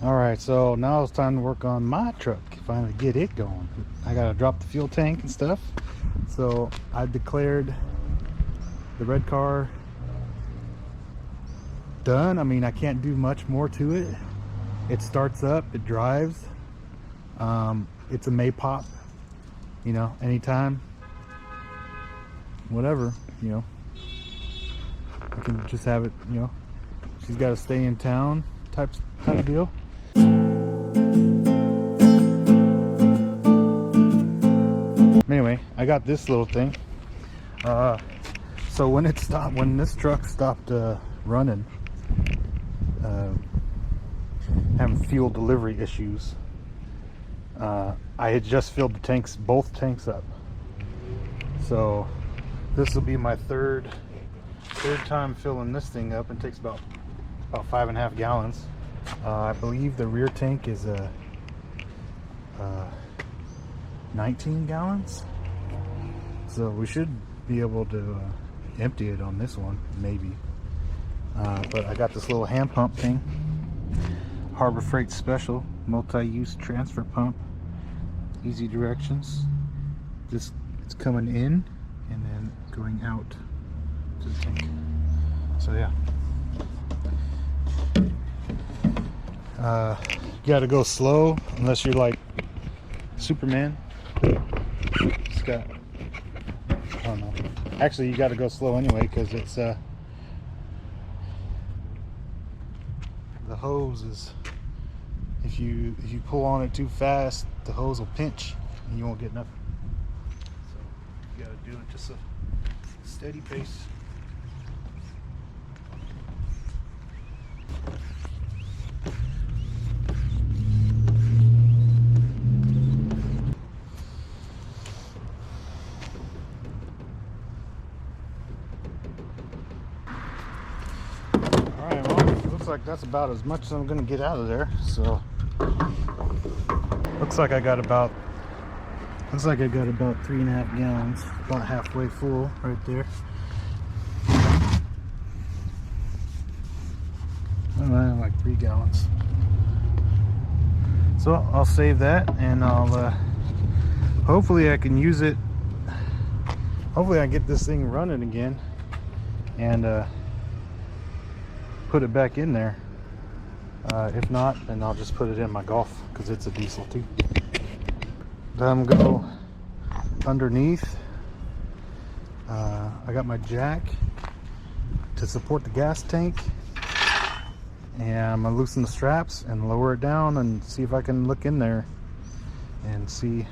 Alright, so now it's time to work on my truck, finally get it going. I gotta drop the fuel tank and stuff. So I declared the red car done. I mean, I can't do much more to it. It starts up, it drives. It's a May pop, you know, anytime, whatever, you know. I can just have it, you know, she's got to stay in town type of deal. Anyway, I got this little thing. So when this truck stopped running, having fuel delivery issues, I had just filled both tanks up. So this will be my third time filling this thing up, and takes about 5.5 gallons. I believe the rear tank is 19 gallons, so we should be able to empty it on this one, maybe. But I got this little hand pump thing, Harbor Freight Special multi-use transfer pump, easy directions. It's coming in and then going out to the tank. So yeah, you gotta go slow unless you're like Superman. It's got, I don't know, actually you gotta go slow anyway, because it's the hose is, if you pull on it too fast, the hose will pinch and you won't get nothing. So you gotta do it just a steady pace. Alright, well, looks like that's about as much as I'm gonna get out of there. So looks like I got about 3.5 gallons, about halfway full right there. Like 3 gallons. So I'll save that, and I'll hopefully I can use it. Hopefully I get this thing running again, and put it back in there. If not, then I'll just put it in my Golf, because it's a diesel too. Then I'm gonna go underneath. I got my jack to support the gas tank, and I'm gonna loosen the straps and lower it down and see if I can look in there and see,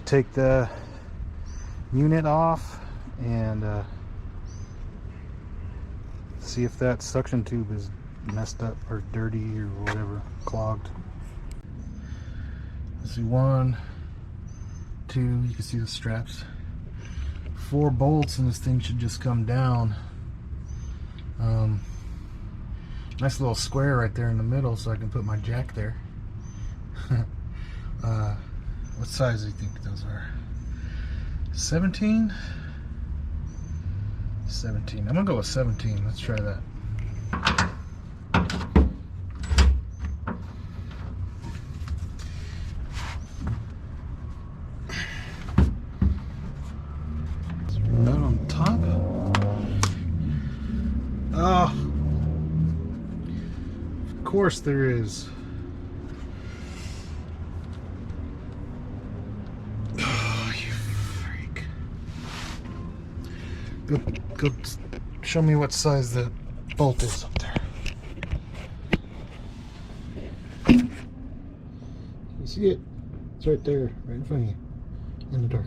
take the unit off and see if that suction tube is messed up or dirty or whatever, clogged. Let's see, 1, 2, you can see the straps. 4 bolts, and this thing should just come down. Nice little square right there in the middle, so I can put my jack there. What size do you think those are? 17? 17. I'm gonna go with 17. Let's try that. Nut on top. Oh, of course there is. Oh, you freak. Go show me what size the bolt is up there. You see it? It's right there, right in front of you, in the dark.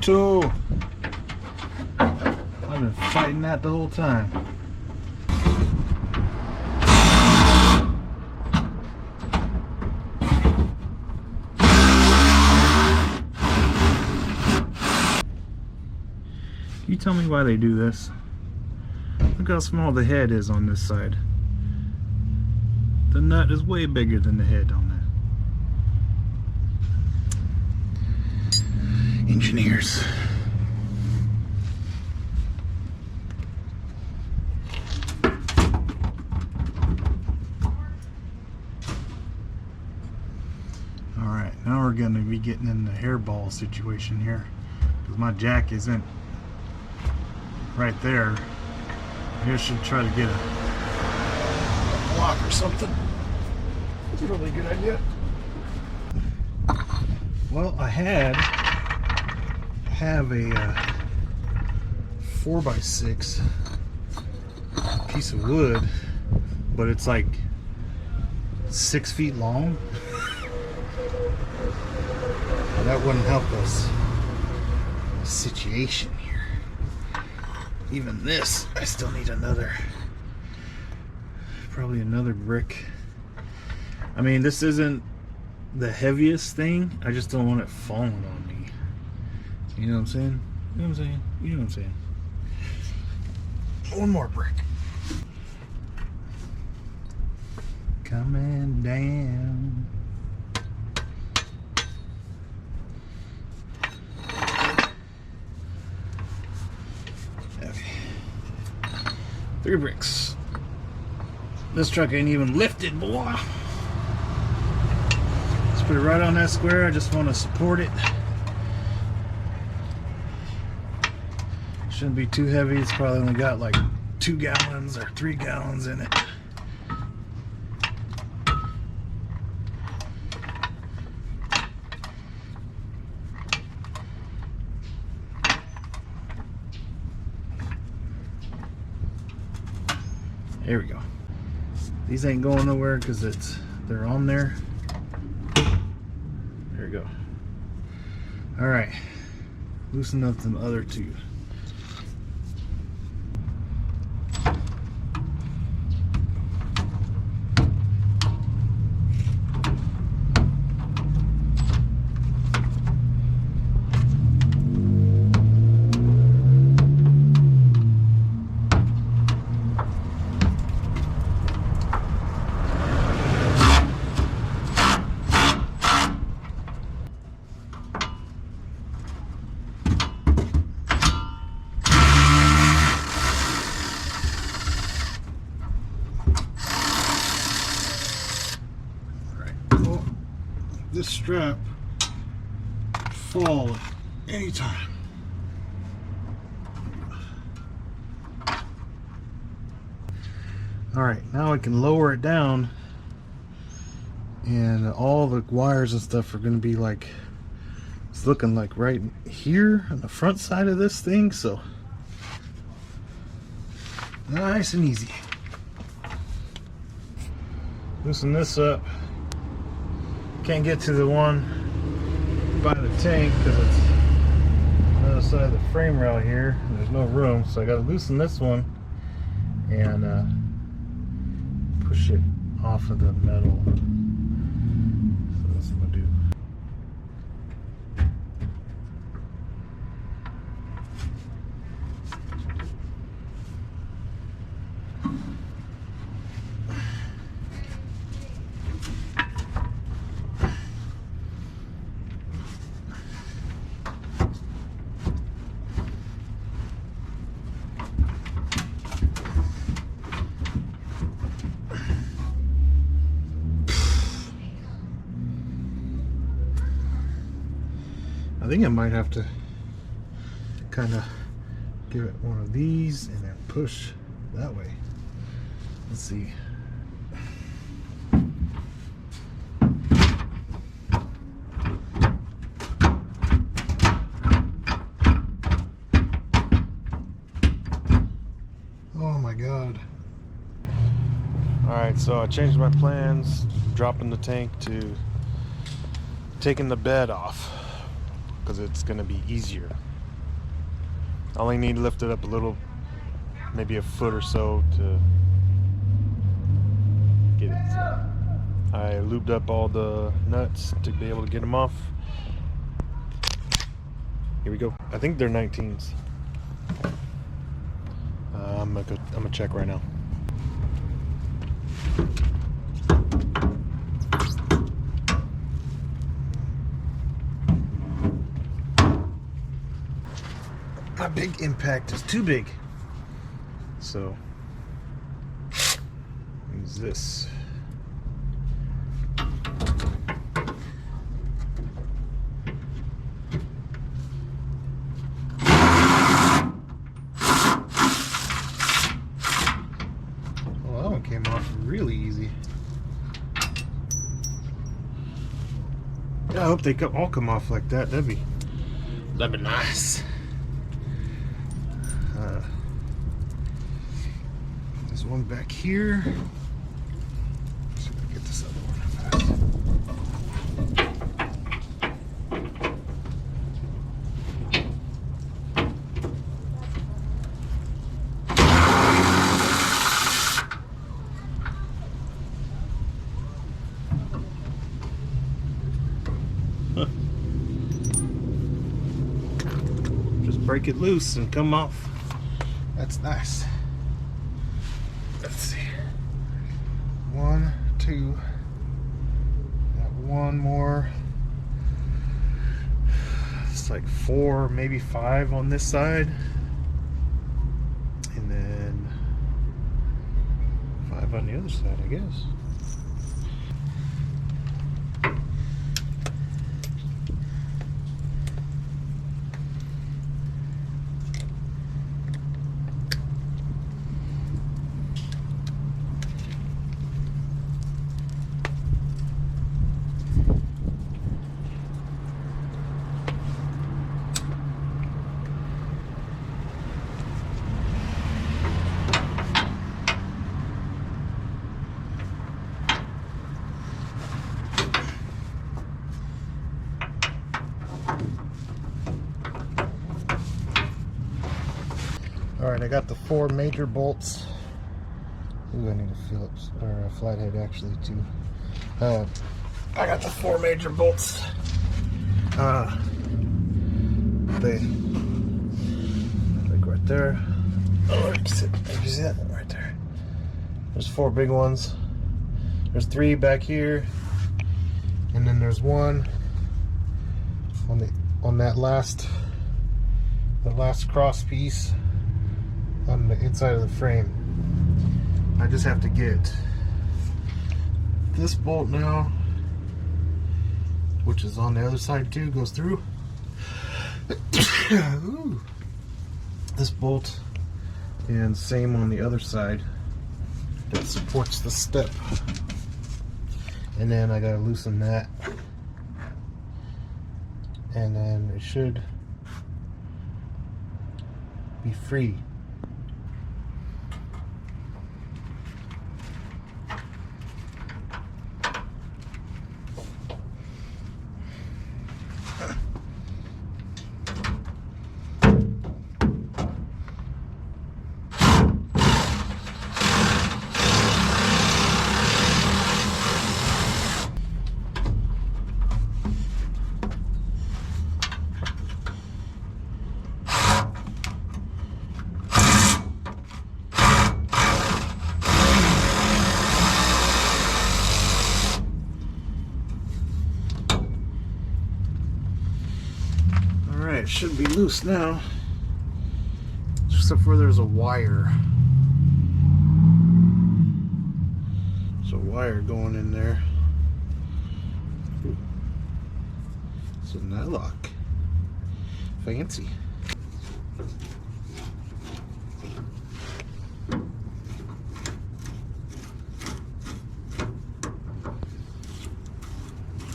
Auto! I've been fighting that the whole time. Can you tell me why they do this? Look how small the head is on this side. The nut is way bigger than the head on that. Engineers. Alright, now we're going to be getting in the hairball situation here. Because my jack isn't right there. Maybe I should try to get a block or something. It's a really good idea. Well, I have a 4x6 piece of wood, but it's like 6 feet long. That wouldn't help us. Situation here. Even this, I still need probably another brick. I mean, this isn't the heaviest thing. I just don't want it falling on me. You know what I'm saying? You know what I'm saying? You know what I'm saying? One more brick. Coming down. Okay. 3 bricks. This truck ain't even lifted, boy. Let's put it right on that square. I just want to support it. Shouldn't be too heavy. It's probably only got like 2 gallons or 3 gallons in it. There we go. These ain't going nowhere because they're on there. There we go. All right, loosen up the other 2. This strap fall at any time. Alright, now I can lower it down and all the wires and stuff are going to be like, it's looking like right here on the front side of this thing, so nice and easy. Loosen this up. Can't get to the one by the tank because it's on the other side of the frame rail here. There's no room, so I got to loosen this one and push it off of the metal. So that's what I'm gonna do. I think I might have to kind of give it one of these and then push that way. Let's see. Oh my God. Alright, so I changed my plans, dropping the tank to taking the bed off, because it's going to be easier. I only need to lift it up a little, maybe a foot or so to get it. So I lubed up all the nuts to be able to get them off. Here we go. I think they're 19s. I'm gonna check right now. My big impact is too big, so use this. Well, that one came off really easy. Yeah, I hope they all come off like that. That'd be nice. There's one back here. Let's see if I can get this other one Just break it loose and come off. That's nice. Let's see. 1, 2. Got one more. It's like 4, maybe 5 on this side. And then 5 on the other side, I guess. Alright, I got the 4 major bolts. Ooh, I need a Phillips, or a flathead actually too. I got the 4 major bolts. They like right there. Oh, you see that right there? There's 4 big ones. There's 3 back here, and then there's one on that last cross piece on the inside of the frame. I just have to get this bolt now, which is on the other side too, goes through. Ooh. This bolt, and same on the other side that supports the step. And then I gotta loosen that, and then it should be free. It should be loose now, except for there's a wire. There's a wire going in there. Ooh. It's a nylock. Fancy.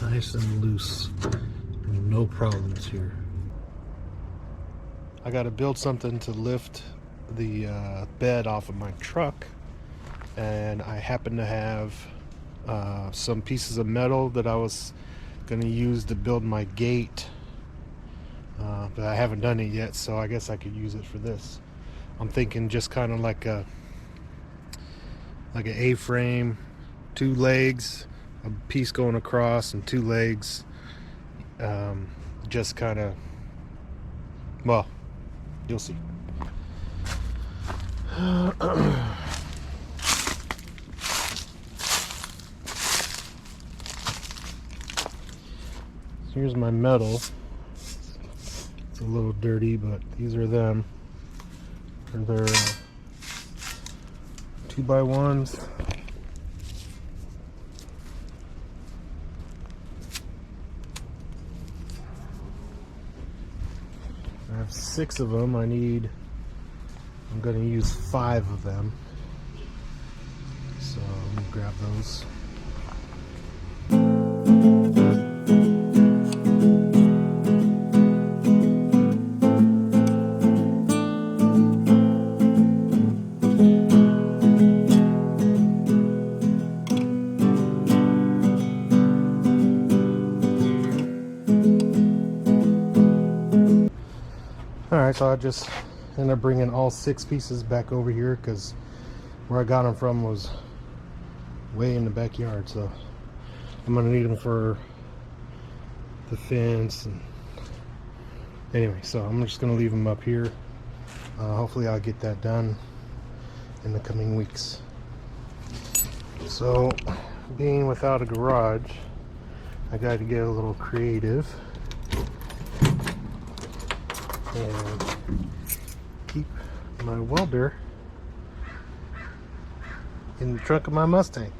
Nice and loose. No problems here. I got to build something to lift the bed off of my truck, and I happen to have some pieces of metal that I was going to use to build my gate but I haven't done it yet, so I guess I could use it for this. I'm thinking just kind of like an A-frame, 2 legs, a piece going across, and 2 legs. Just kind of, well, you'll see. Here's my metal. It's a little dirty, but these are them. They're 2x1s. I have 6 of them. I'm going to use 5 of them. So let me grab those. Alright, so I just ended up bringing all 6 pieces back over here because where I got them from was way in the backyard, so I'm going to need them for the fence. And anyway, so I'm just going to leave them up here. Hopefully I'll get that done in the coming weeks. So, being without a garage, I got to get a little creative and keep my welder in the trunk of my Mustang.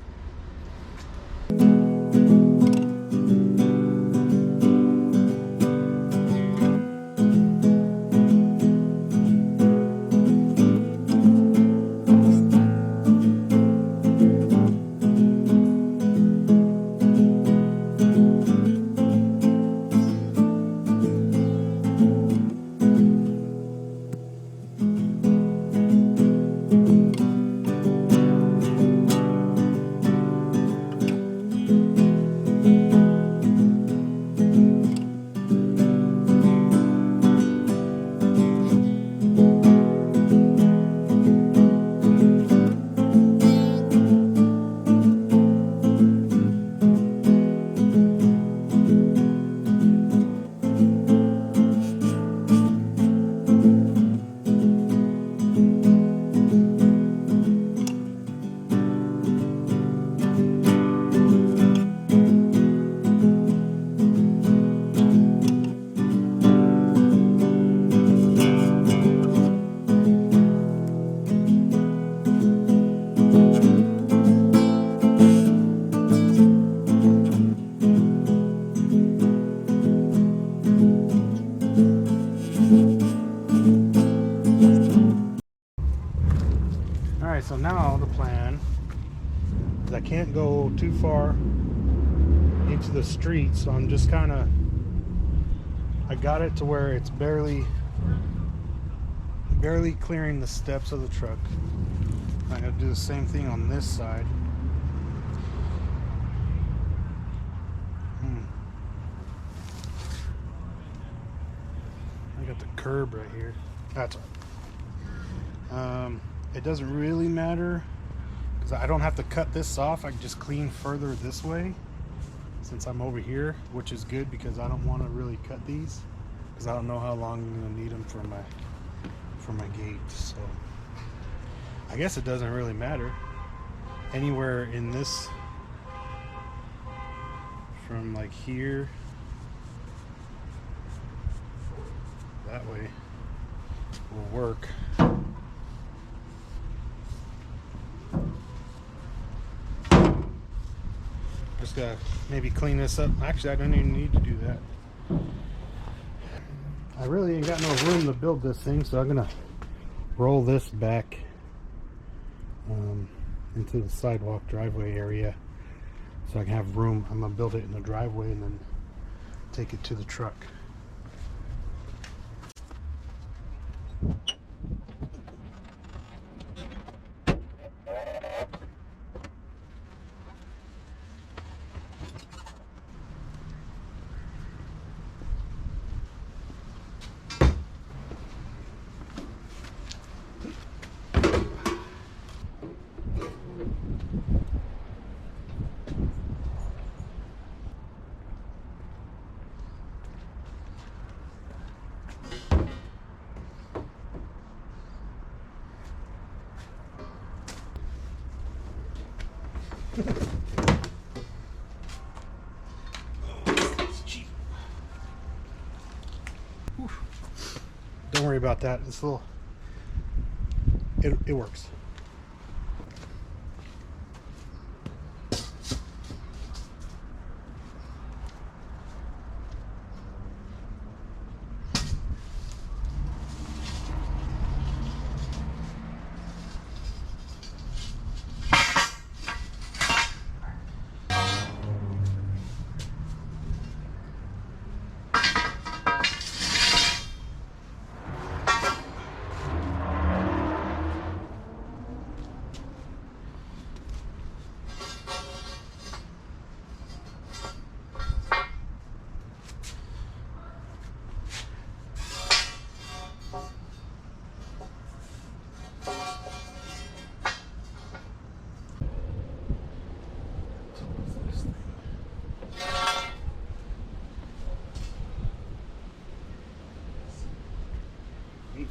Alright, so now the plan is I can't go too far into the street, so I'm just kind of, I got it to where it's barely clearing the steps of the truck. I gotta do the same thing on this side. I got the curb right here. That's all right. It doesn't really matter because I don't have to cut this off. I can just clean further this way since I'm over here, which is good because I don't want to really cut these because I don't know how long I'm going to need them for my gate. So I guess it doesn't really matter. Anywhere in this, from like here that way, will work. Just gotta maybe clean this up. Actually, I don't even need to do that. I really ain't got no room to build this thing, so I'm gonna roll this back into the sidewalk driveway area so I can have room. I'm gonna build it in the driveway and then take it to the truck. Whew. Don't worry about that. It's a little. It works.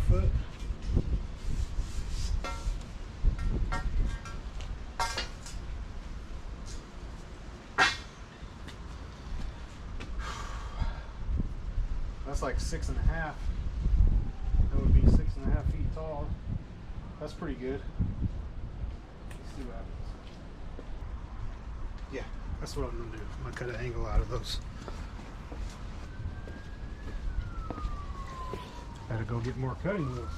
Foot. That's like 6.5. That would be 6.5 feet tall. That's pretty good. Let's see what happens. Yeah, that's what I'm gonna do. I'm gonna cut an angle out of those. Gotta go get more cutting wheels.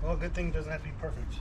Well, good thing it doesn't have to be perfect.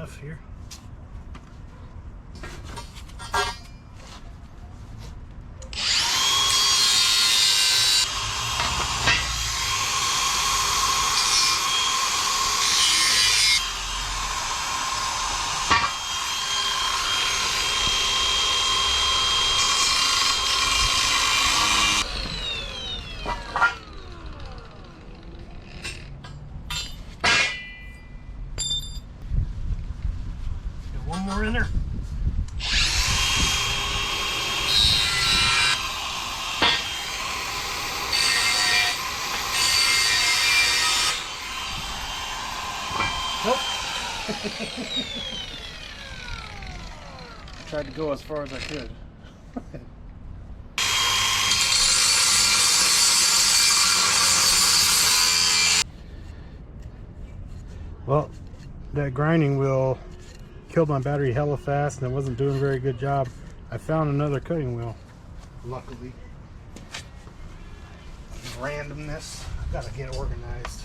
stuff here. One more in there. Nope. Tried to go as far as I could. Well, that grinding wheel killed my battery hella fast and it wasn't doing a very good job. I found another cutting wheel, luckily. Randomness. I've got to get organized.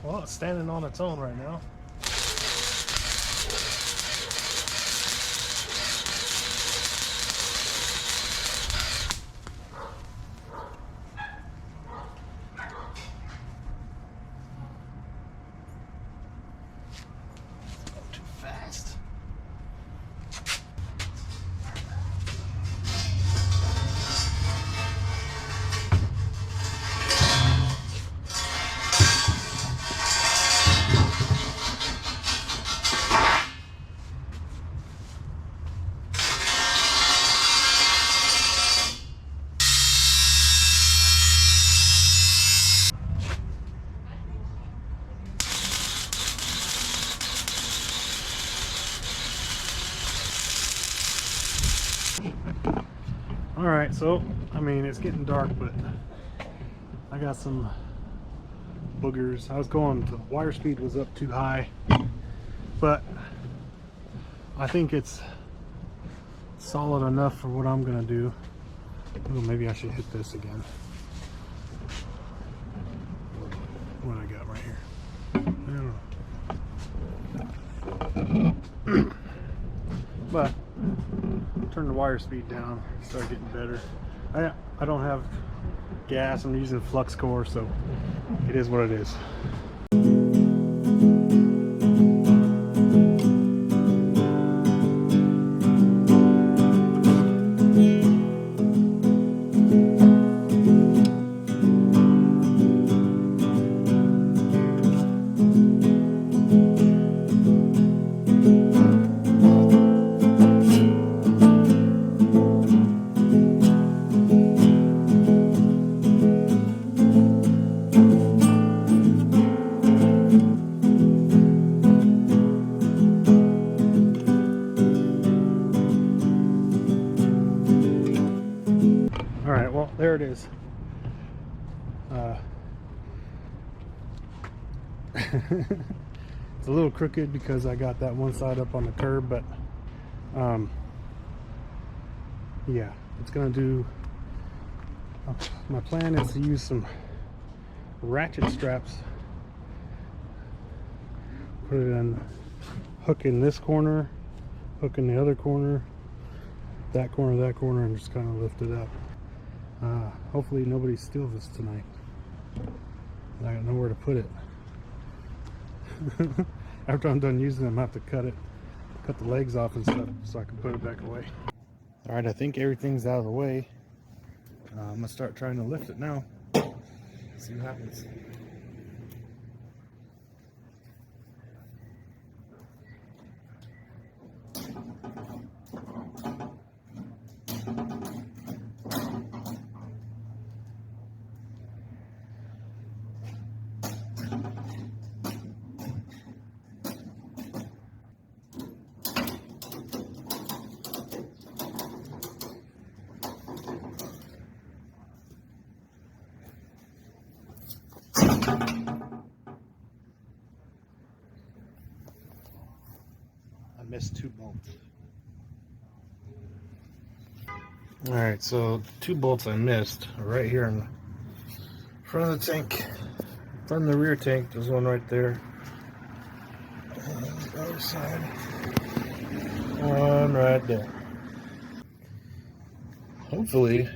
Well, it's standing on its own right now. Too fast. Alright, so, I mean, it's getting dark, but I got some boogers. I was going, the wire speed was up too high, but I think it's solid enough for what I'm going to do. Ooh, maybe I should hit this again. What I got right here. I don't know. But turn the wire speed down, start getting better. I don't have gas, I'm using flux core, so it is what it is. Alright, well, there it is. It's a little crooked because I got that one side up on the curb, but yeah, it's gonna do. My plan is to use some ratchet straps, put it in, hook in this corner, hook in the other corner, that corner, and just kind of lift it up. Hopefully nobody steals this tonight. I got nowhere to put it. After I'm done using them, I have to cut the legs off and stuff so I can put it back away. All right, I think everything's out of the way. I'm gonna start trying to lift it now. See what happens. I missed 2 bolts. All right, so 2 bolts I missed are right here in front of the tank. From the rear tank, there's one right there. And the other side, one right there. Hopefully,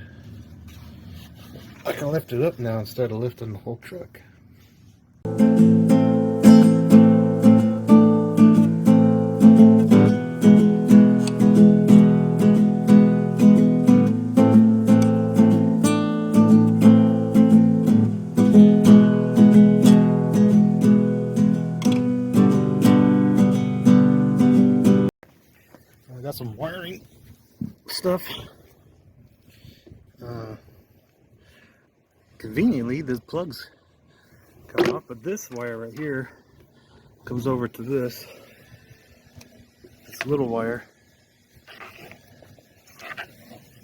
I can lift it up now instead of lifting the whole truck. I got some wiring stuff. Conveniently, the plugs come off, but this wire right here comes over to this little wire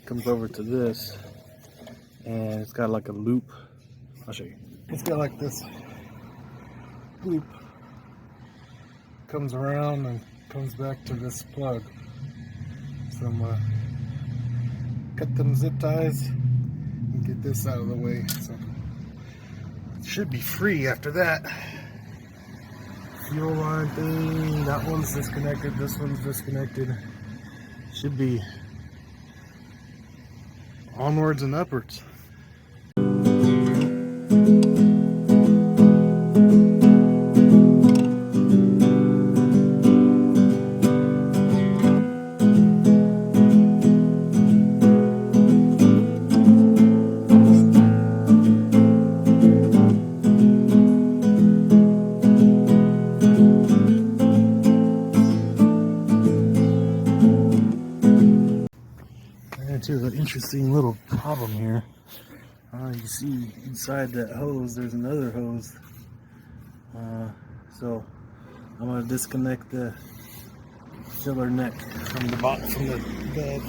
comes over to this, and it's got like a loop. I'll show you. It's got like this loop, comes around and comes back to this plug. So I'm gonna cut them zip ties and get this out of the way. So it should be free after that. Fuel line thing, that one's disconnected, this one's disconnected. Should be onwards and upwards. Here's an interesting little problem here. You see inside that hose there's another hose, so I'm going to disconnect the filler neck from the bottom, from the bed.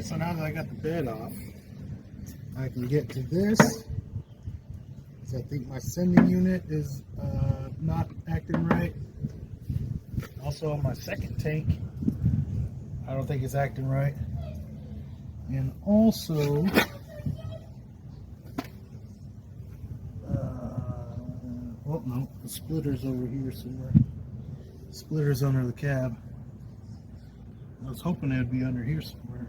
So now that I got the bed off, I can get to this. So I think my sending unit is not acting right. Also on my second tank, I don't think it's acting right. And also, oh no, the splitter's over here somewhere. Splitter's under the cab. I was hoping it would be under here somewhere.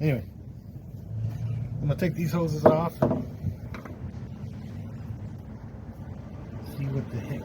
Anyway, I'm gonna take these hoses off. See what the heck.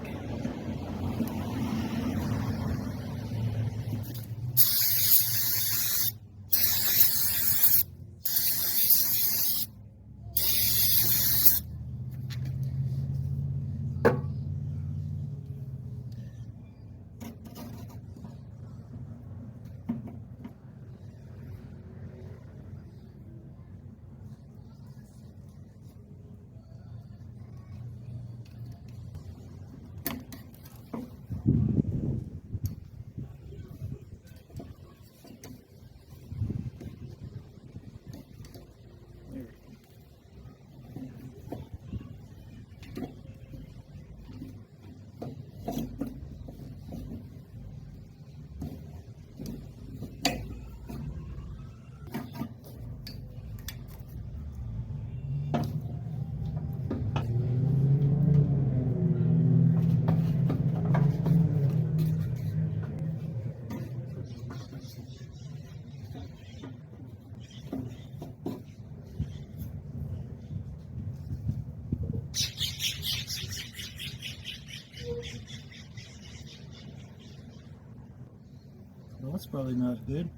probably not good.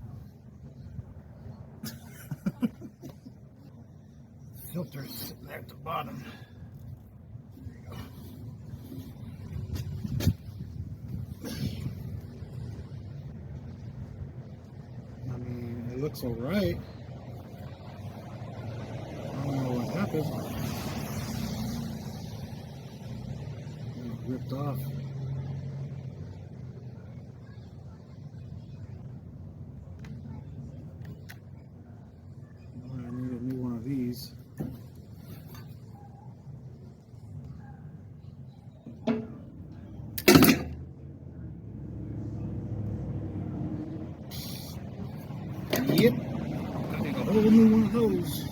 Filter's sitting there at the bottom. There you go. I mean, it looks alright. I don't know what happened. It ripped off. I need a new one of these. Yep, I need a whole new one of those.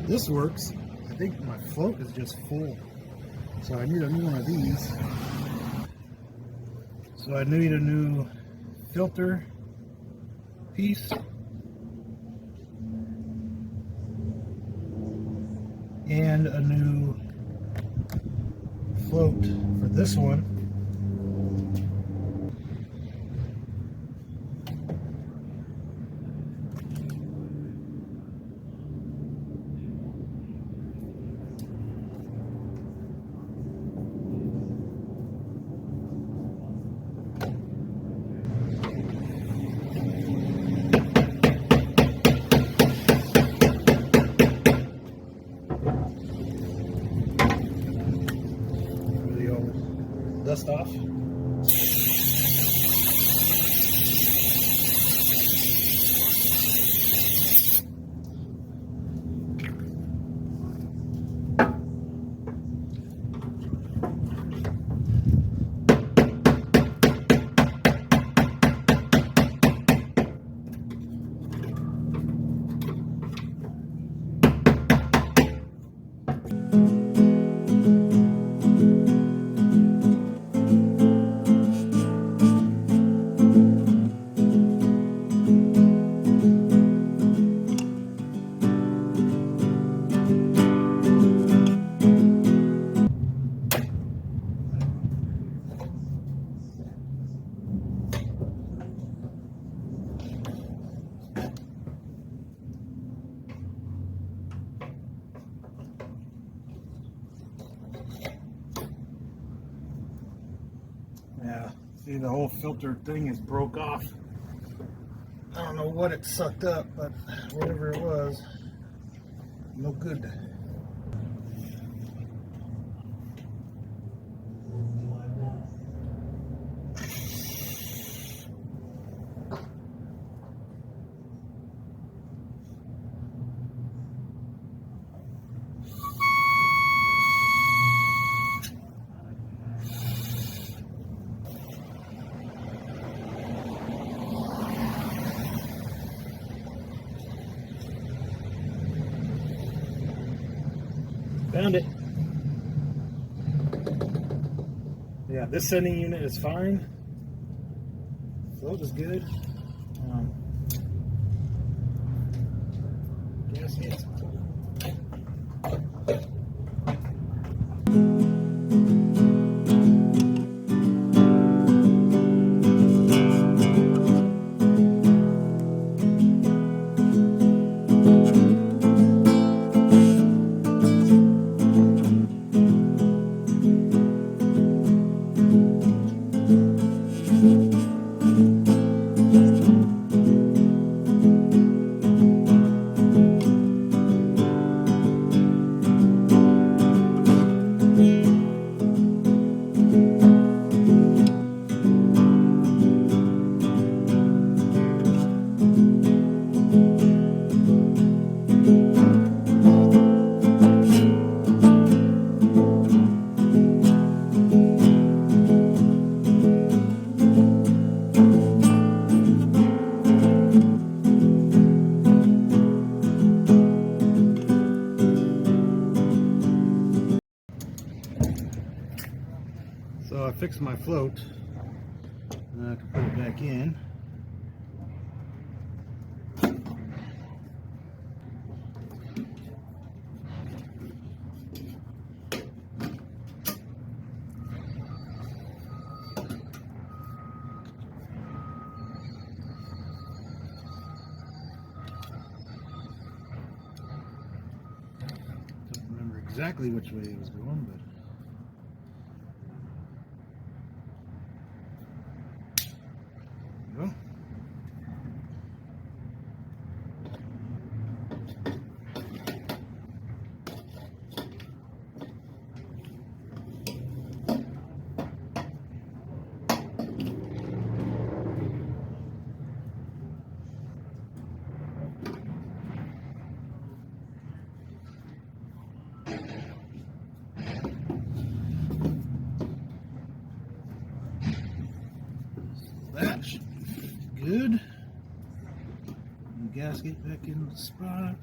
This works. I think my float is just full. So I need a new one of these. So I need a new filter piece. And a new float for this one. Dust off. Yeah, see, the whole filter thing is broke off. I don't know what it sucked up, but whatever it was, no good. Found it. Yeah, this sending unit is fine. Float is good. Gas heads. fix my float. And I can put it back in. Don't remember exactly which way it was going, but well. That should be good. And gasket back in the spot.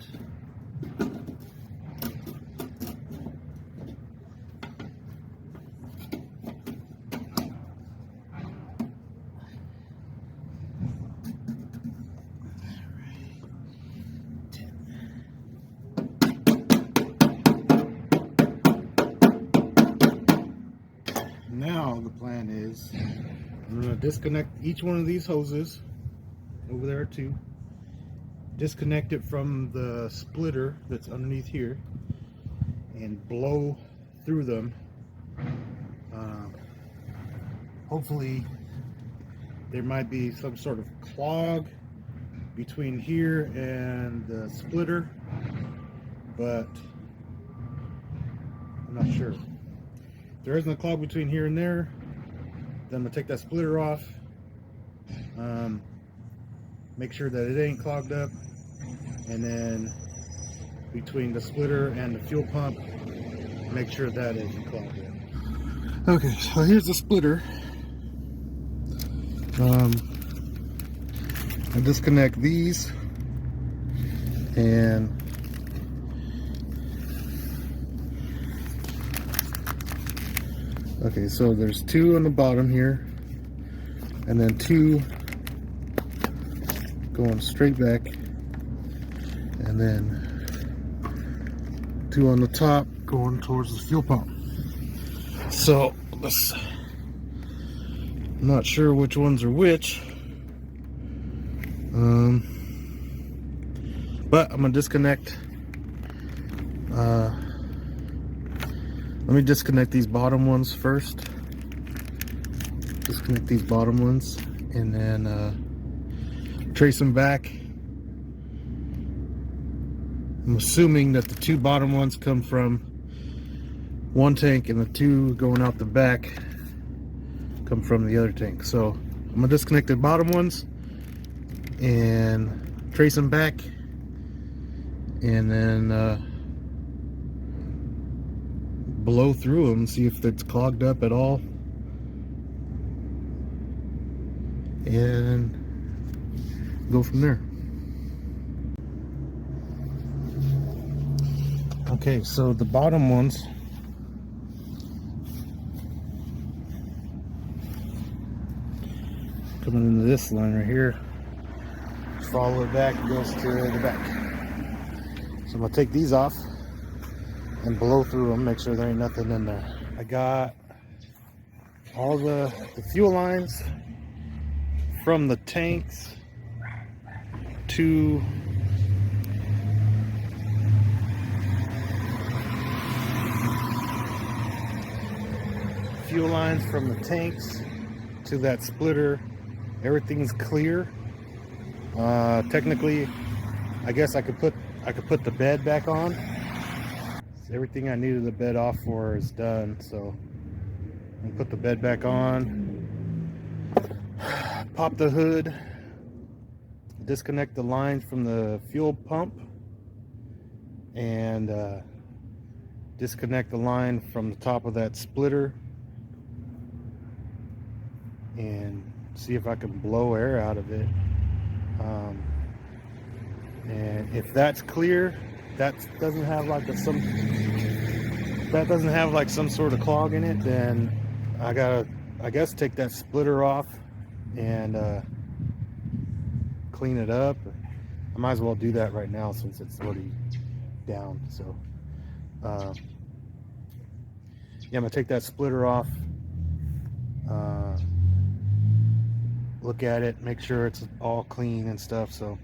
Now the plan is I'm going to disconnect each one of these hoses. Over there are two. Disconnect it from the splitter that's underneath here and blow through them. Hopefully there might be some sort of clog between here and the splitter, but I'm not sure. If there isn't a clog between here and there, then I'm going to take that splitter off, make sure that it ain't clogged up, and then between the splitter and the fuel pump, make sure that isn't clogged up. Okay, so here's the splitter. I disconnect these, and okay, so there's two on the bottom here, and then two going straight back, and then two on the top going towards the fuel pump. So I'm not sure which ones are which, but I'm gonna disconnect. Let me disconnect these bottom ones first. Disconnect these bottom ones, and then trace them back. I'm assuming that the two bottom ones come from one tank, and the two going out the back come from the other tank. So I'm gonna disconnect the bottom ones and trace them back, and then blow through them, see if it's clogged up at all, and go from there. Okay, so the bottom ones, coming into this line right here, follow it back, it goes to the back. So I'm gonna take these off and blow through them, make sure there ain't nothing in there. I got all the fuel lines from the tanks to that splitter. Everything's clear. Technically, I guess I could put the bed back on. Everything I needed the bed off for is done, so I'm gonna put the bed back on, pop the hood, disconnect the lines from the fuel pump, and disconnect the line from the top of that splitter, and see if I can blow air out of it. And if that's clear, that doesn't have like some sort of clog in it, then I gotta I guess take that splitter off and clean it up. I might as well do that right now since it's already down. So yeah, I'm gonna take that splitter off, look at it, make sure it's all clean and stuff. So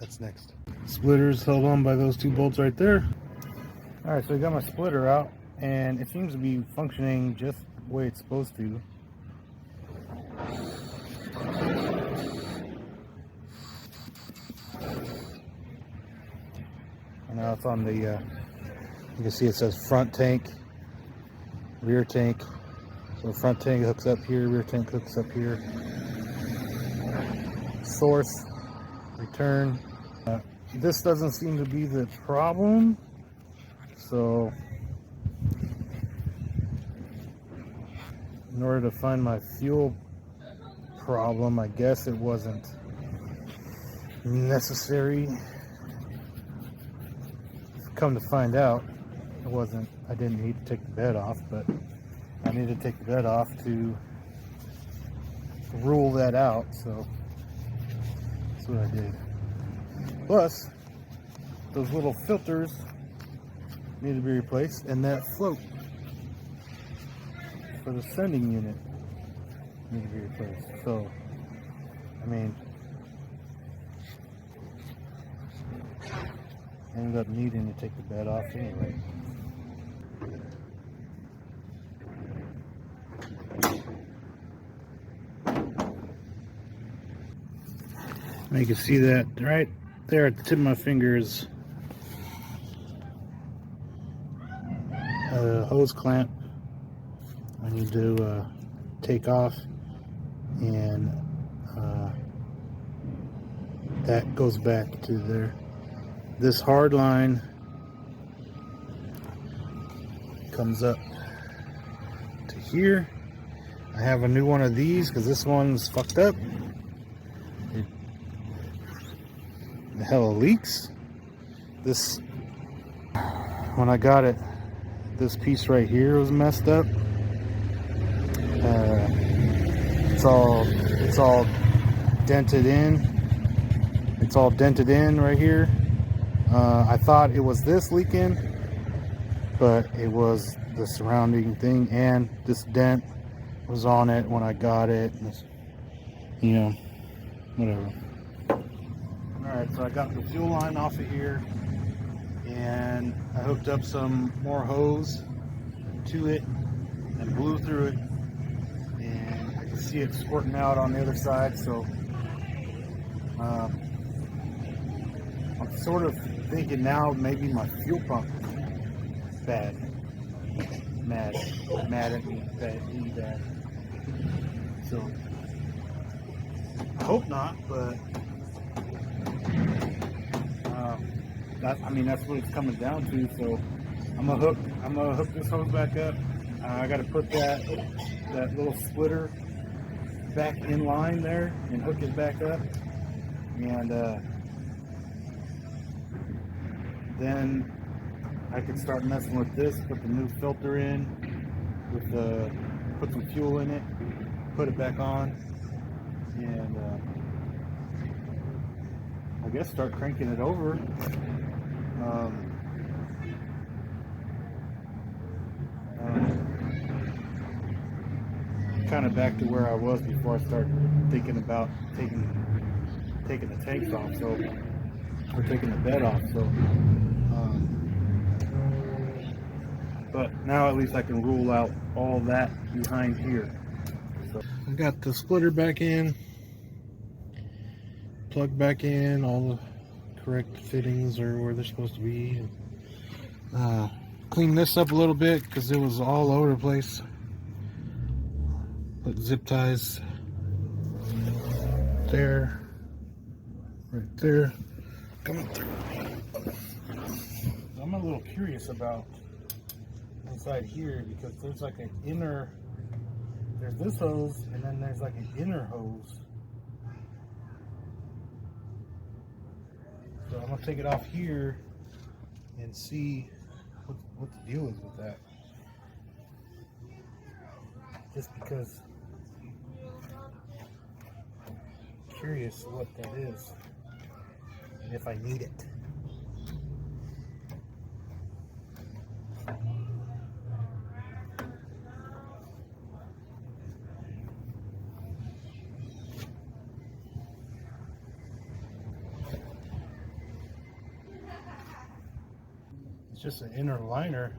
that's next. Splitter's held on by those two bolts right there. All right, so I got my splitter out and it seems to be functioning just the way it's supposed to. And now it's on the, you can see it says front tank, rear tank. So front tank hooks up here, rear tank hooks up here. Source, return. This doesn't seem to be the problem. So in order to find my fuel problem, I guess it wasn't necessary. Come to find out, it wasn't. I didn't need to take the bed off, but I needed to take the bed off to rule that out. So that's what I did. Plus, those little filters need to be replaced, and that float for the sending unit need to be replaced. So, I mean, I ended up needing to take the bed off anyway. Now you can see that right there at the tip of my fingers, hose clamp I need to take off, and that goes back to there. This hard line comes up to here. I have a new one of these because this one's fucked up. The hell leaks. This, when I got it, this piece right here was messed up. It's all dented in. It's all dented in right here. I thought it was this leaking, but it was the surrounding thing, and this dent was on it when I got it. You know, whatever. Alright, so I got the fuel line off of here, and I hooked up some more hose to it and blew through it, and I can see it squirting out on the other side. So I'm sort of thinking now maybe my fuel pump is bad. Mad at me, bad. So I hope not, but that's what it's coming down to. So I'm gonna hook this hose back up. I got to put that little splitter back in line there and hook it back up, and then I can start messing with this. Put the new filter in, put some fuel in it, put it back on, and I guess start cranking it over. Kind of back to where I was before I started thinking about taking the tanks off, or taking the bed off. So, but now at least I can rule out all that behind here. So I got the splitter back in, plugged back in, all the correct fittings are where they're supposed to be. Clean this up a little bit because it was all over the place. Put zip ties there, right there, coming through. I'm a little curious about inside here because there's like an inner, there's this hose and then there's like an inner hose. So I'm gonna take it off here and see what the deal is with that. just because I'm curious what that is and if I need it. It's just an inner liner.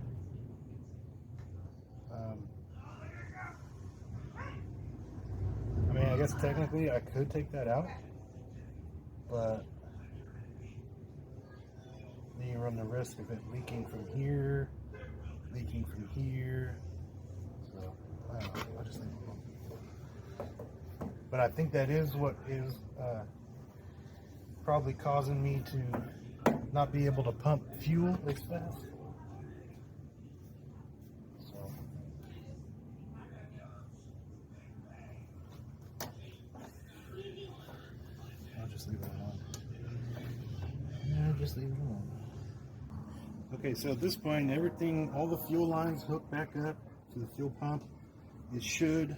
I mean, I guess technically I could take that out, but then you run the risk of it leaking from here, leaking from here. So I don't know. I'll just leave it alone. But I think that is what is probably causing me to not be able to pump fuel as fast. So I'll just leave it alone. Just leave it alone. Okay, so at this point, everything, all the fuel lines hook back up to the fuel pump. It should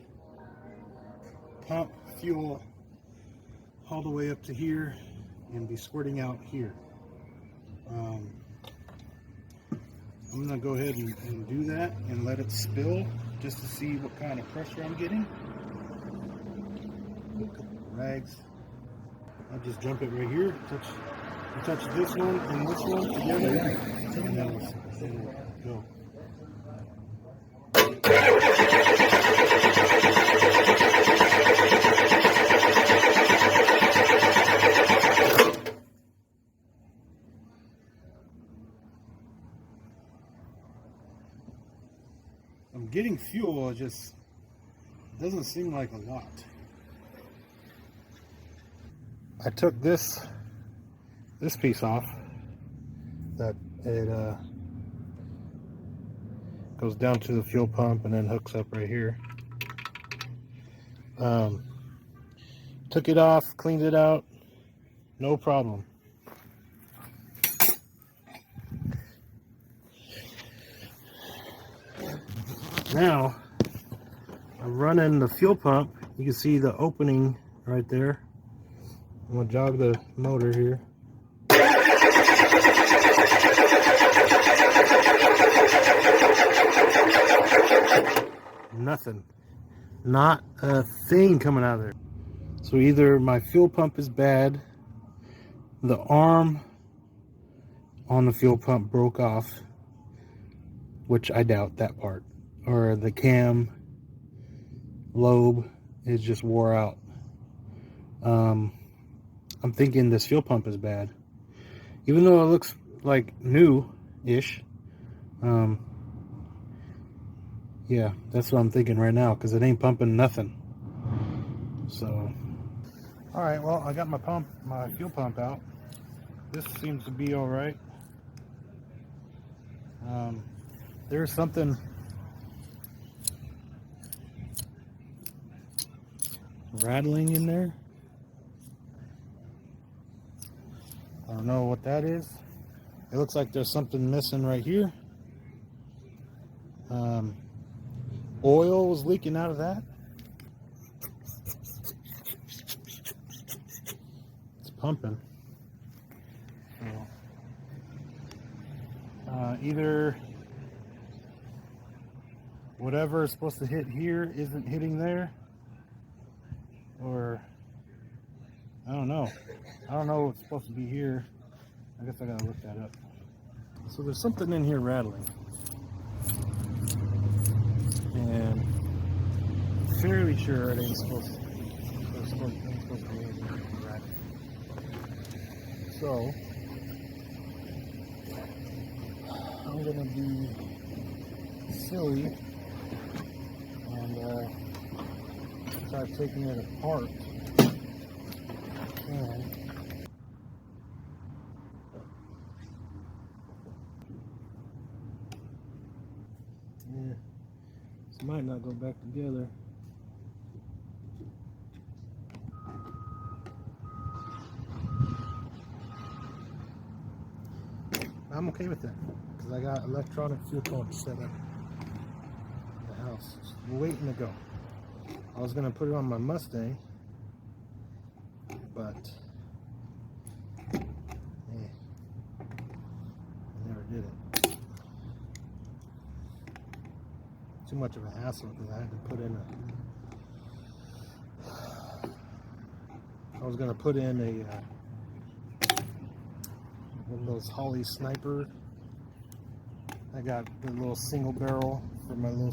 pump fuel all the way up to here and be squirting out here. I'm gonna go ahead and do that and let it spill just to see what kind of pressure I'm getting. Put a couple of rags. I'll just jump it right here. Touch this one and this one together, and then it'll go. I'm getting fuel, it just doesn't seem like a lot. I took this piece off, that it goes down to the fuel pump and then hooks up right here. Took it off, cleaned it out, no problem. Now I'm running the fuel pump. You can see the opening right there. I'm gonna jog the motor here. Nothing. Not a thing coming out of there. So either my fuel pump is bad, the arm on the fuel pump broke off, which I doubt that part, or the cam lobe is just wore out. I'm thinking this fuel pump is bad, even though it looks like new-ish. Yeah, that's what I'm thinking right now, because it ain't pumping nothing. So, all right, well, I got my fuel pump out. This seems to be all right. There's something rattling in there. I don't know what that is. It looks like there's something missing right here. Oil was leaking out of that. It's pumping. So, either whatever is supposed to hit here isn't hitting there, or I don't know. I don't know what's supposed to be here. I guess I gotta look that up. So there's something in here rattling. And I'm fairly sure it ain't supposed to be rattling. So I'm gonna be silly and start taking it apart. And yeah, this might not go back together. I'm okay with that because I got electronic fuel pumps set up in the house. We're waiting to go. I was gonna put it on my Mustang, but I never did it. Too much of a hassle because I had to put in I was gonna put in a one of those Holly Sniper. I got the little single barrel for my little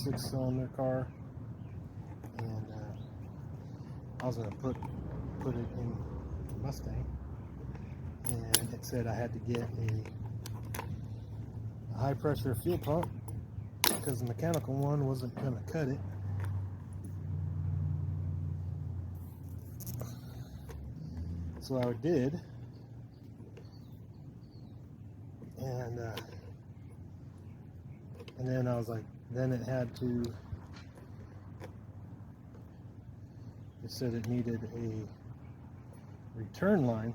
6-cylinder car, and I was gonna put it in the Mustang, and it said I had to get a high pressure fuel pump because the mechanical one wasn't gonna cut it. So I did, and then I was like, then it had to, it said it needed a return line,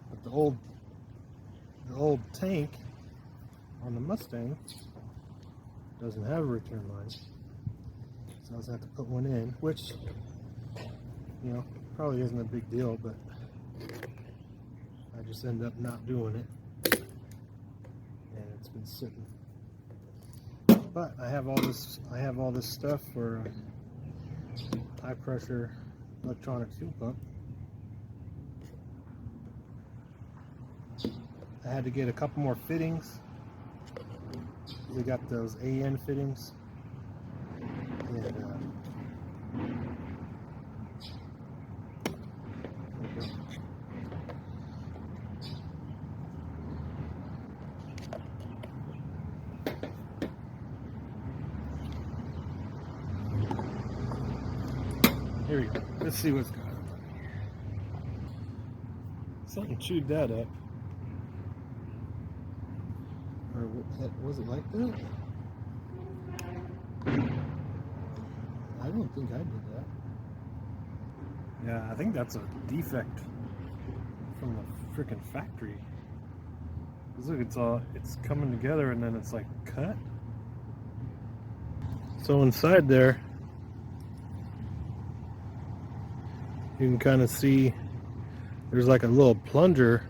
but the old tank on the Mustang doesn't have a return line, so I was gonna have to put one in, which, you know, probably isn't a big deal, but I just ended up not doing it, and it's been sitting. But I have all this stuff for high pressure electronic fuel pump. I had to get a couple more fittings. We got those AN fittings, and here we go. Let's see what's going on. Something chewed that up. Or was it like that? I don't think I did that. Yeah, I think that's a defect from the freaking factory. 'Cause look, it's coming together and then it's like cut. So inside there, you can kind of see there's like a little plunger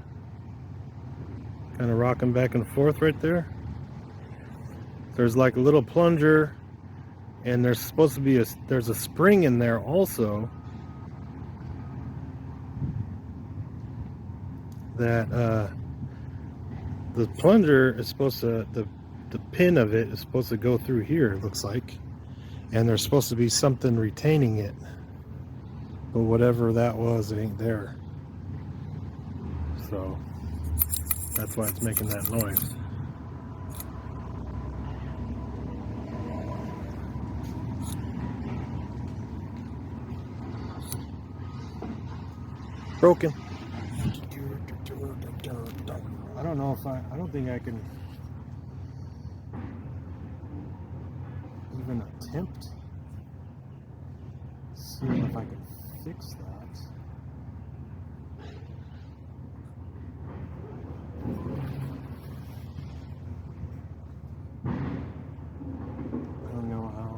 kind of rocking back and forth right there. There's like a little plunger, and there's supposed to be there's a spring in there also that the plunger is supposed to, the pin of it is supposed to go through here, it looks like, and there's supposed to be something retaining it, but whatever that was, it ain't there. So that's why it's making that noise. Broken. I don't know if I don't think I can even attempt seeing if I can fix that. I don't know how.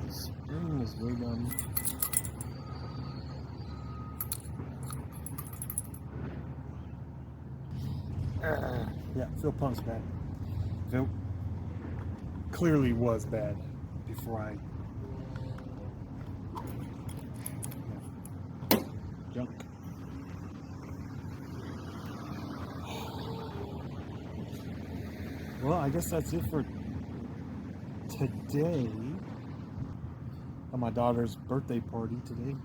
The spring is way down. Yeah, fuel pump's bad. It clearly was bad before I. Yeah. Junk. Well, I guess that's it for today. At my daughter's birthday party today.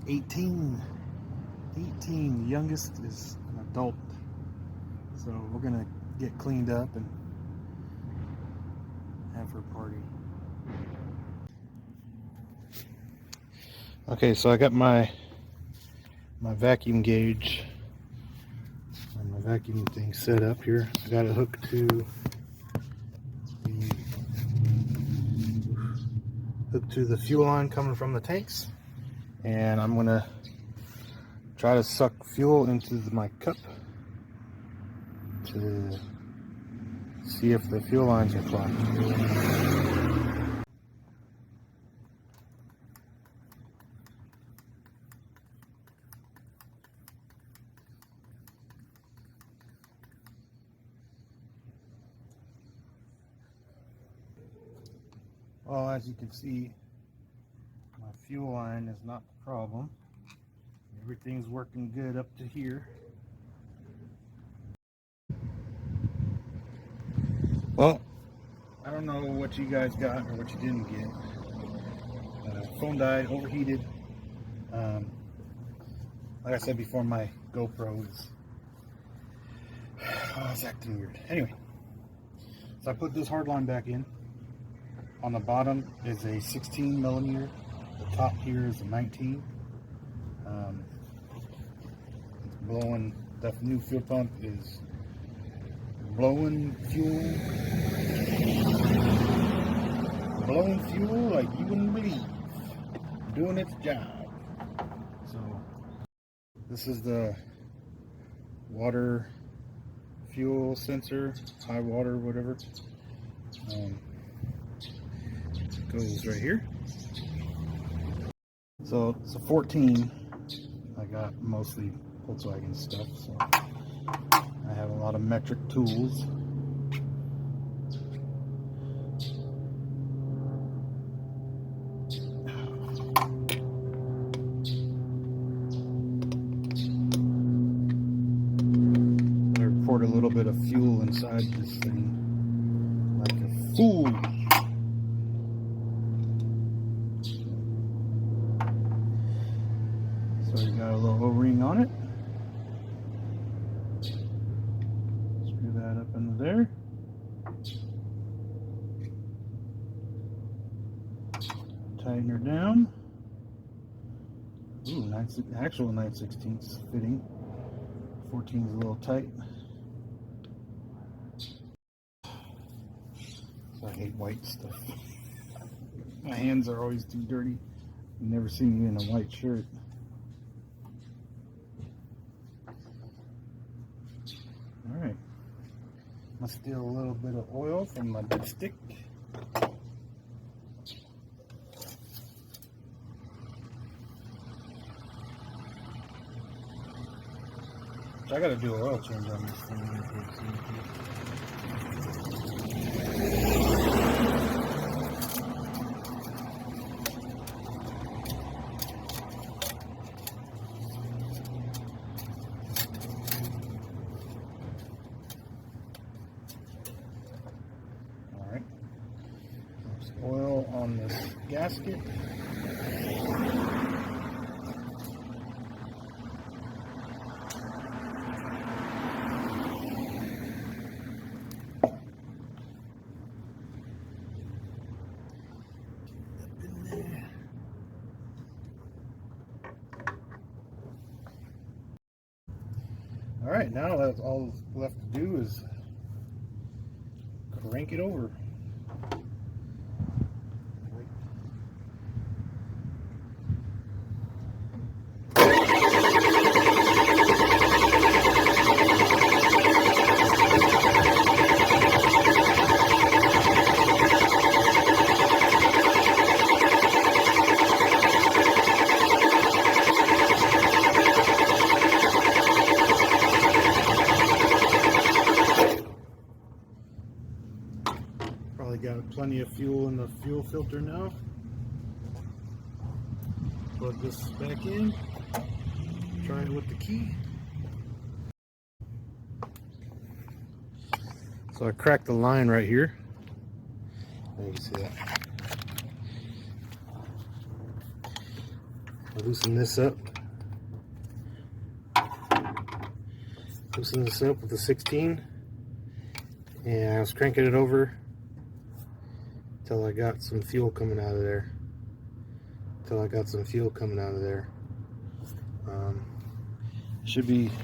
18. The youngest is an adult. So we're gonna get cleaned up and have her party. Okay, so I got my vacuum gauge and my vacuum thing set up here. I got it hooked to the fuel line coming from the tanks, and I'm gonna try to suck fuel into my cup to see if the fuel lines are clogged. Well, as you can see, my fuel line is not the problem. Everything's working good up to here. Well, I don't know what you guys got or what you didn't get. Phone died, overheated. Like I said before, my GoPro is it's acting weird. Anyway, so I put this hard line back in. On the bottom is a 16 millimeter. The top here is a 19. It's blowing. That new fuel pump is blowing fuel like you wouldn't believe. Doing its job. So this is the water fuel sensor, high water, whatever. Goes right here. So it's a 14. I got mostly Volkswagen stuff, so I have a lot of metric tools. I poured a little bit of fuel inside this thing like a fool. So you got a little O-ring on it. Screw that up into there. Tighten her down. Ooh, actual 9/16 fitting. 14 is a little tight. So I hate white stuff. My hands are always too dirty. You never see me in a white shirt. Alright, must steal a little bit of oil from my dipstick. I gotta do an oil change on this thing. Alright, there's oil on this gasket. Alright, now that's all left to do is crank it over. Probably got plenty of fuel in the fuel filter now. Plug this back in. Try it with the key. So I cracked the line right here. You can see that. I loosen this up. Loosen this up with the 16. And I was cranking it over until I got some fuel coming out of there.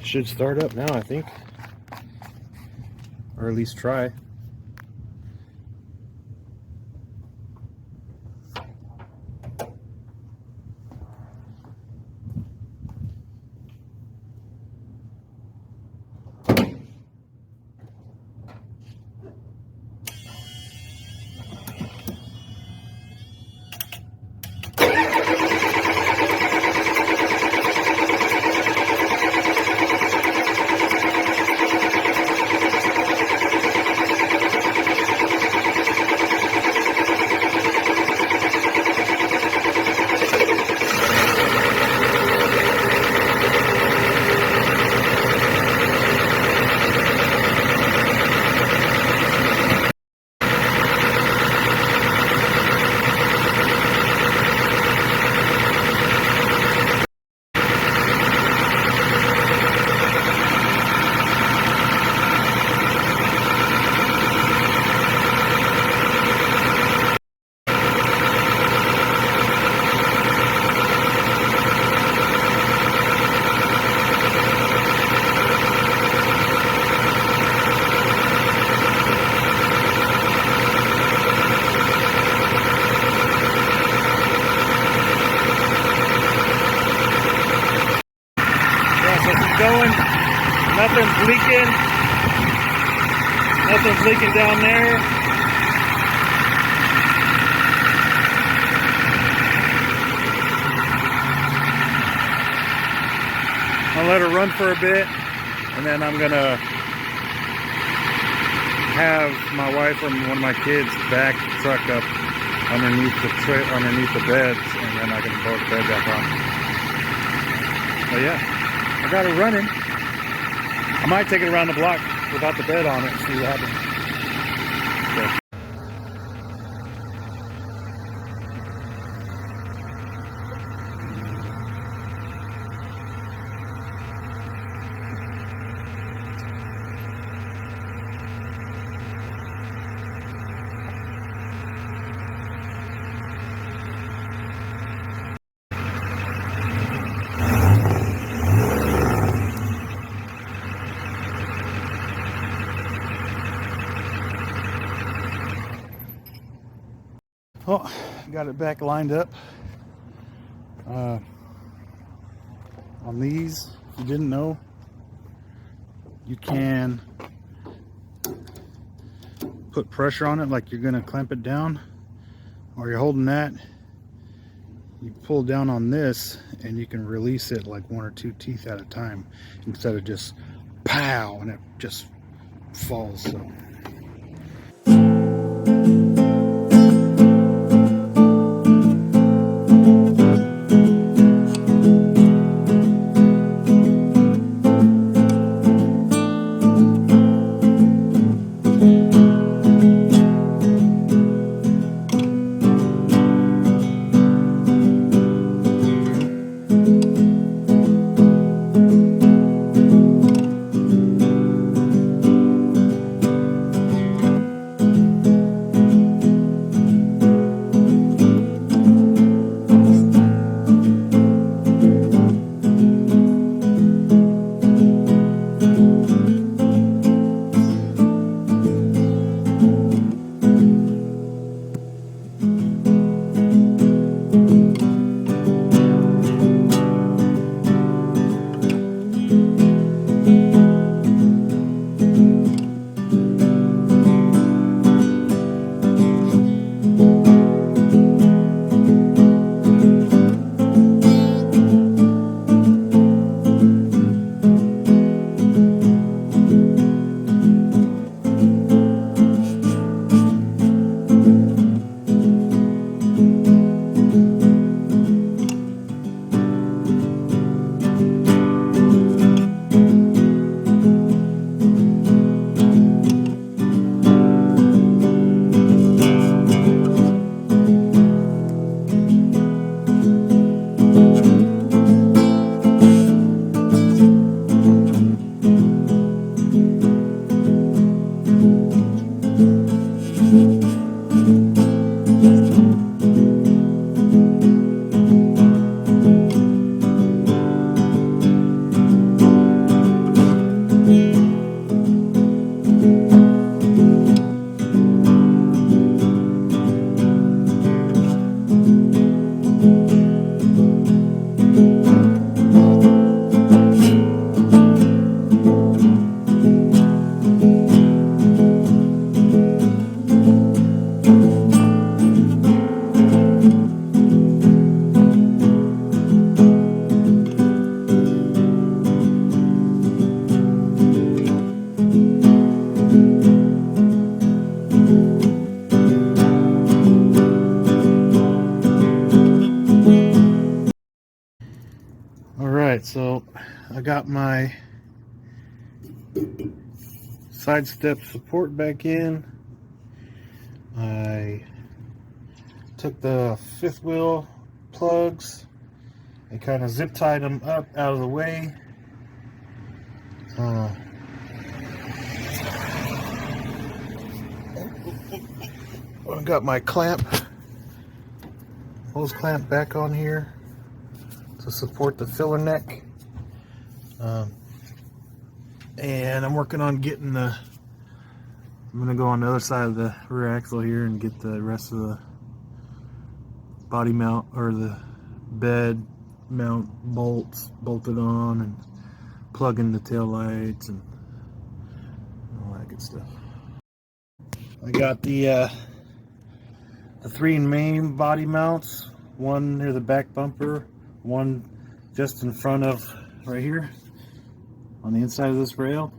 Should start up now, I think, or at least try. going. Nothing's leaking. Nothing's leaking down there. I'll let her run for a bit, and then I'm gonna have my wife or one of my kids back the truck up underneath the beds, and then I can blow the bed back on. But yeah, I got it running. I might take it around the block without the bed on it and see what happens. So. Oh, got it back lined up. On these, if you didn't know, you can put pressure on it like you're gonna clamp it down, or you're holding that, you pull down on this and you can release it like 1 or 2 teeth at a time instead of just pow and it just falls. So alright, so I got my side step support back in. I took the fifth wheel plugs and kind of zip tied them up out of the way. I got my hose clamp back on here to support the filler neck, and I'm working on getting I'm gonna go on the other side of the rear axle here and get the rest of the body mount or the bed mount bolts bolted on, and plug in the tail lights and all that good stuff. I got the 3 main body mounts, one near the back bumper, one just in front of right here on the inside of this rail,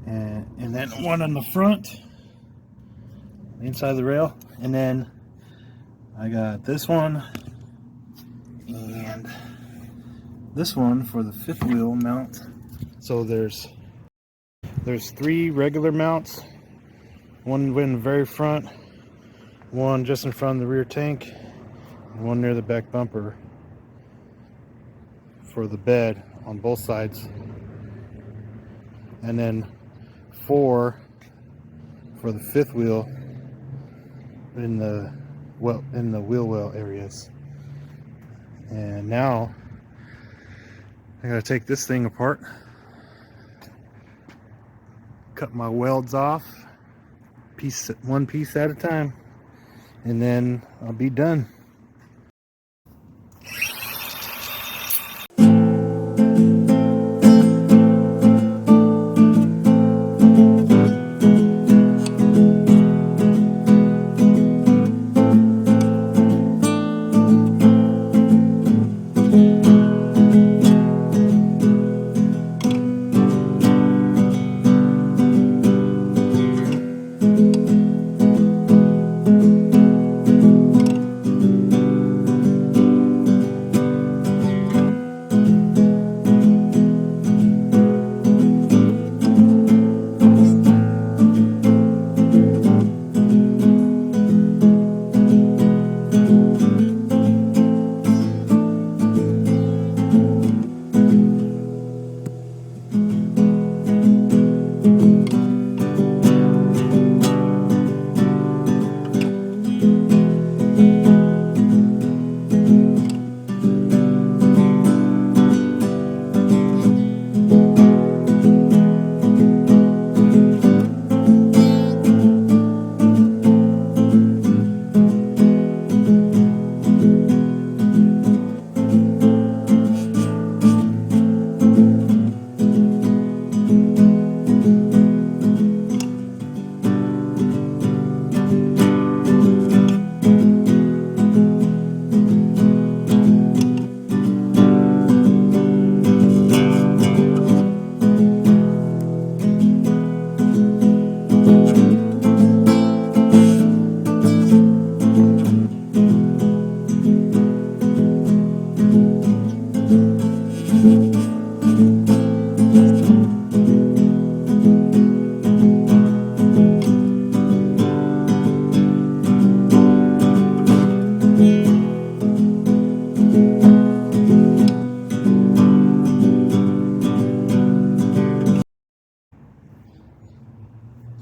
and then one on the front inside of the rail, and then I got this one and this one for the 5th wheel mount. So there's 3 regular mounts, one in the very front, one just in front of the rear tank, and one near the back bumper for the bed on both sides, and then 4 for the 5th wheel in the wheel well areas. And now I gotta take this thing apart, cut my welds off one piece at a time, and then I'll be done.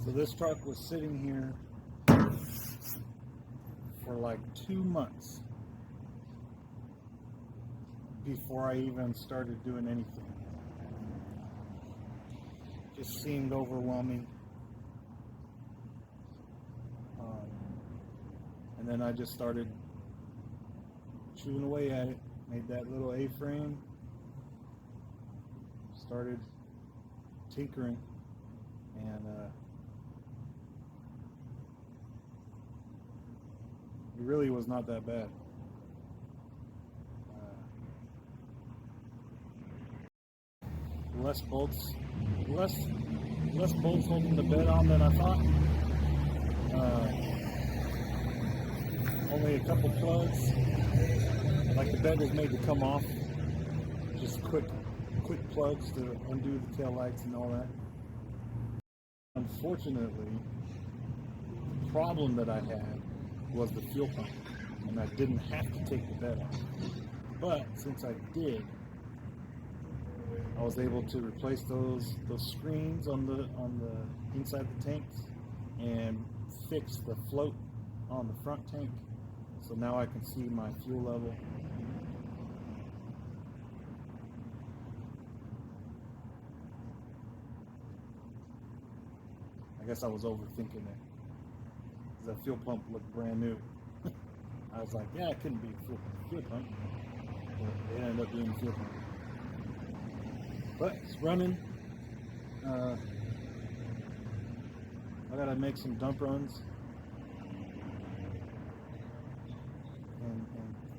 So this truck was sitting here for like 2 months before I even started doing anything. Just seemed overwhelming. And then I just started chewing away at it, made that little A-frame, started tinkering, and it really was not that bad. Less bolts holding the bed on than I thought. Only a couple plugs. Like the bed was made to come off. Just quick plugs to undo the tail lights and all that. Unfortunately, the problem that I had was the fuel pump, and I didn't have to take the bed off. But since I did, I was able to replace those screens on the inside the tanks and fix the float on the front tank. So now I can see my fuel level. I guess I was overthinking it, because that fuel pump looked brand new. I was like, yeah, it couldn't be a fuel pump. But it ended up being a fuel pump. But it's running. I gotta make some dump runs and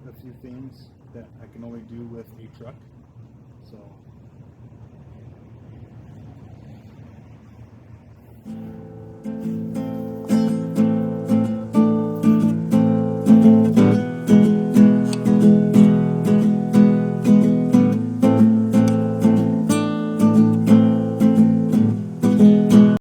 a few things that I can only do with a truck. So